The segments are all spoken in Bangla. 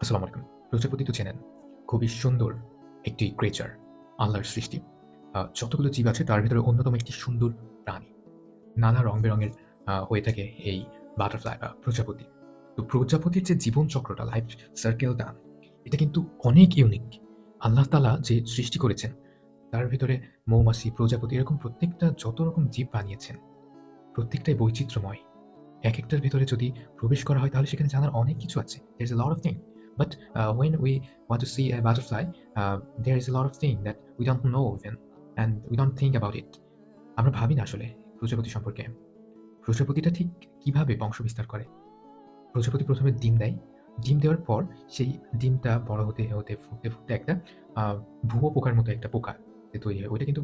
আসসালামু আলাইকুম। প্রজাপতি তো চেনেন। খুবই সুন্দর একটি ক্রিয়েচার, আল্লাহর সৃষ্টি। যতগুলো জীব আছে তার ভেতরে অন্যতম একটি সুন্দর প্রাণী। নানা রং-বেরঙের হয়ে থাকে এই বাটারফ্লাই বা প্রজাপতি। তো প্রজাপতির যে জীবন চক্রটা, লাইফ সার্কেলটা, এটা কিন্তু অনেক ইউনিক। আল্লাহ তাআলা যে সৃষ্টি করেছেন, তার ভেতরে মৌমাছি, প্রজাপতি এরকম প্রত্যেকটা যত রকম জীব বানিয়েছেন, প্রত্যেকটাই বৈচিত্র্যময়। একেকটার ভেতরে যদি প্রবেশ করা হয় তাহলে সেখানে জানার অনেক কিছু আছে। There is a lot of thing. But when we want to see a butterfly, there is a lot of thing that we don't know even and we don't think about it. আমরা ভাবি না আসলে প্রজাপতি সম্পর্কে। প্রজাপতিটা ঠিক কিভাবে বংশবিস্তার করে? প্রজাপতি ১ম এ ডিম দেয়। ডিম দেওয়ার পর সেই ডিমটা বড় হতে, হতে ফুটতে একটা আ ভুয়ো পোকার মতো একটা পোকা তৈরি হয়। ওইটা কিন্তু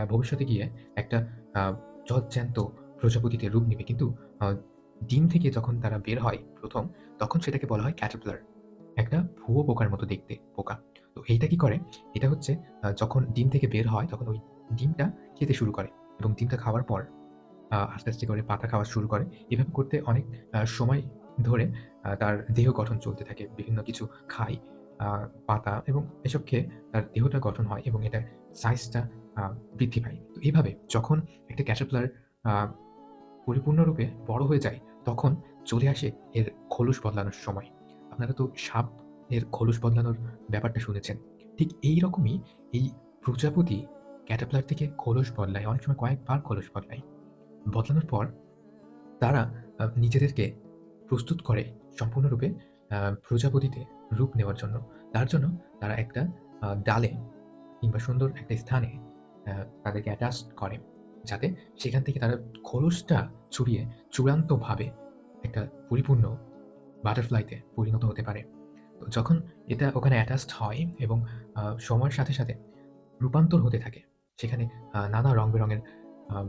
ভবিষ্যতে গিয়ে একটা আ জলজ্যান্ত প্রজাপতিতে রূপ নিবে। কিন্তু আ ডিম থেকে যখন তারা বের হয় ১ম, তখন সেটাকে বলা হয় ক্যাটারপিলার। একটা ভুয়ো পোকার মতো দেখতে পোকা। তো এইটা কি করে? এটা হচ্ছে যখন ডিম থেকে বের হয় তখন ওই ডিমটা খেতে শুরু করে এবং ডিমটা খাওয়ার পর আস্তে, আস্তে করে পাতা খাওয়া শুরু করে। এভাবে করতে অনেক সময় ধরে তার দেহ গঠন চলতে থাকে। বিভিন্ন কিছু খায়, আ পাতা এবং এসব খেয়ে তার দেহটা গঠন হয় এবং এটার সাইজটা আ বৃদ্ধি পায়। তো এভাবে যখন একটা ক্যাটারপিলার আ পরিপূর্ণরূপে বড় হয়ে যায়, তখন চলে আসে এর খোলস বদলানোর সময়। আপনারা তো সাপের খোলস বদলানোর ব্যাপারটা শুনেছেন। ঠিক এইরকমই এই প্রজাপতি ক্যাটারপিলার থেকে খোলস বদলায়। অনেক সময় কয়েকবার খোলস বদলায়। বদলানোর পর তারা নিজেদেরকে প্রস্তুত করে সম্পূর্ণরূপে প্রজাপতিতে রূপ নেওয়ার জন্য। তার জন্য তারা একটা ডালে কিংবা সুন্দর একটা স্থানে আ তাদেরকে অ্যাটাচ করে। যাতে সেখান থেকে তারা খোলসটা ছড়িয়ে চূড়ান্তভাবে একটা পরিপূর্ণ বাটারফ্লাইতে পরিণত হতে পারে। তো যখন এটা ওখানে অ্যাটাচড হয় এবং সময়ের সাথে, সাথে রূপান্তর হতে থাকে। সেখানে নানা রং-বেরঙের আম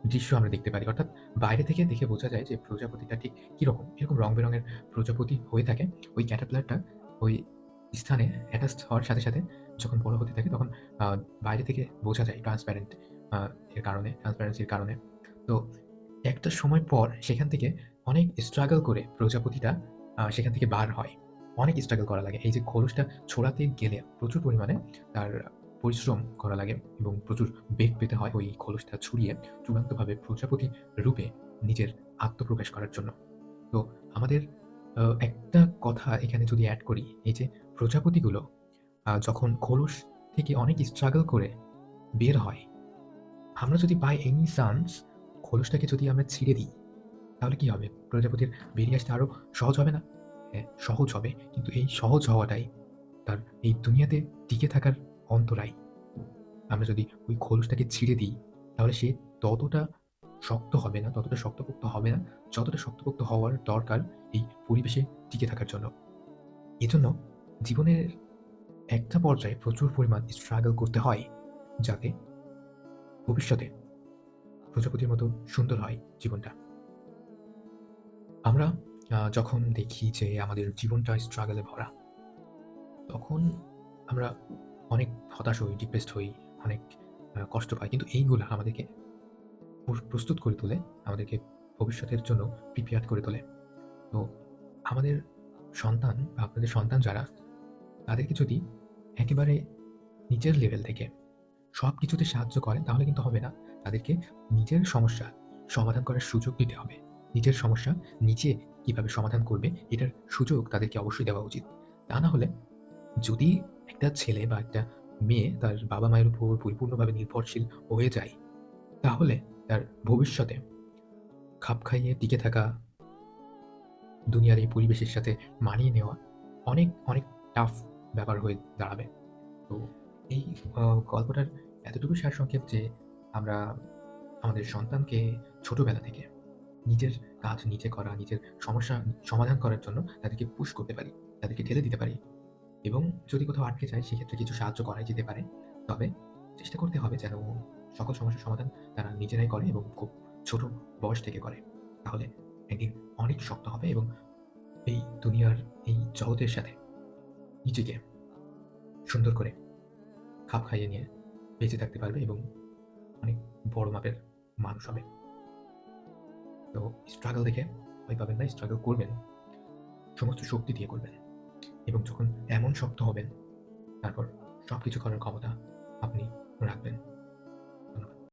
দৃশ্য আমরা দেখতে পারি। অর্থাৎ বাইরে থেকে দেখে বোঝা যায় যে প্রজাপতিটা ঠিক কিরকম। এরকম রং-বেরঙের প্রজাপতি হয়ে থাকে। ওই ক্যাটারপিলারটা ওই স্থানে অ্যাটাচড হওয়ার সাথে, সাথে যখন বড় হতে থাকে তখন আ বাইরে থেকে বোঝা যায় ট্রান্সপারেন্ট আ এর কারণে, ট্রান্সপারেন্সির কারণে। তো একটা সময় পর সেখান থেকে অনেক স্ট্রাগল করে প্রজাপতিটা সেখান থেকে বার হয়। অনেক স্ট্রাগল করা লাগে। এই যে খোলসটা ছড়াতে গেলে প্রচুর পরিমাণে তার পরিশ্রম করা লাগে এবং প্রচুর বেগ পেতে হয় ওই খোলসটা ছড়িয়ে চূড়ান্তভাবে প্রজাপতি রূপে নিজের আত্মপ্রকাশ করার জন্য। তো আমাদের একটা কথা এখানে যদি এড করি, এই যে প্রজাপতিগুলো যখন খোলস থেকে অনেক স্ট্রাগল করে বের হয়, আমরা যদি বাই এনি চান্স খোলসটাকে যদি আমরা ছিঁড়ে দিই, তাহলে কি হবে? প্রজাপতির বেরিয়ে আসতে আরো সহজ হবে না? হ্যাঁ, সহজ হবে। কিন্তু এই সহজ হওয়াটাই তার এই দুনিয়াতে টিকে থাকার অন্তরায়। আমরা যদি ওই খোলসটাকে ছিঁড়ে দিই, তাহলে সে ততটা শক্ত হবে না, ততটা শক্তপোক্ত হবে না, যতটা শক্তপোক্ত হওয়ার দরকার এই পরিবেশে টিকে থাকার জন্য। এজন্য জীবনের একটা পর্যায়ে প্রচুর পরিমাণ স্ট্রাগল করতে হয়, যাতে ভবিষ্যতে প্রজাপতির মতো সুন্দর হয় জীবনটা। আমরা যখন দেখি যে আমাদের জীবনটা স্ট্রাগল এ ভরা, তখন আমরা অনেক হতাশ হই, ডিপ্রেসড হই, অনেক কষ্ট পাই। কিন্তু এইগুলা আমাদেরকে প্রস্তুত করে তোলে, আমাদেরকে ভবিষ্যতের জন্য প্রিপেয়ার্ড করে তোলে। তো আমাদের সন্তান বা আপনাদের সন্তান যারা, তাদেরকে যদি একেবারে নিচের লেভেল থেকে সবকিছুতে সাহায্য করেন তাহলে কিন্তু হবে না। তাদেরকে নিজের সমস্যা সমাধান করার সুযোগ দিতে হবে। নিজের সমস্যা নিজে কিভাবে সমাধান করবে এটার সুযোগ তাদেরকে অবশ্যই দেওয়া উচিত। তা না হলে যদি একটা ছেলে বা একটা মেয়ে তার বাবা-মায়ের উপর পরিপূর্ণভাবে নির্ভরশীল হয়ে যায়, তাহলে তার ভবিষ্যতে খাপ খাইয়ে টিকে থাকা, দুনিয়ার এই পরিবেশের সাথে মানিয়ে নেওয়া অনেক, অনেক টাফ ব্যাপার হয়ে দাঁড়াবে। তো এই আ গল্পটার এতটুকু সারসংক্ষেপ যে আমরা আমাদের সন্তানকে ছোটবেলা থেকে নিজের কাজ নিজে করা, নিজের সমস্যা সমাধান করার জন্য তাদেরকে পুশ করতে পারি, তাদেরকে ঠেলে দিতে পারি এবং যদি কোথাও আটকে যায় সেক্ষেত্রে কিছু সাহায্য করাই যেতে পারে। তবে চেষ্টা করতে হবে যেন সকল সমস্যার সমাধান তারা নিজেরাই করে এবং খুব ছোট বয়স থেকে করে। তাহলে একদিন অনেক শক্ত হবে এবং এই দুনিয়ার এই জগতের সাথে নিজেকে সুন্দর করে খাপ খাইয়ে নিয়ে বেঁচে থাকতে পারবে এবং অনেক বড় মাপের মানুষ হবে। তো স্ট্রাগল দেখে ভয় পাবেন না, স্ট্রাগল করবেন। সমস্ত শক্তি দিয়ে করবেন। এবং যখন এমন শক্ত হবেন, তারপর সবকিছু করার ক্ষমতা আপনি রাখবেন।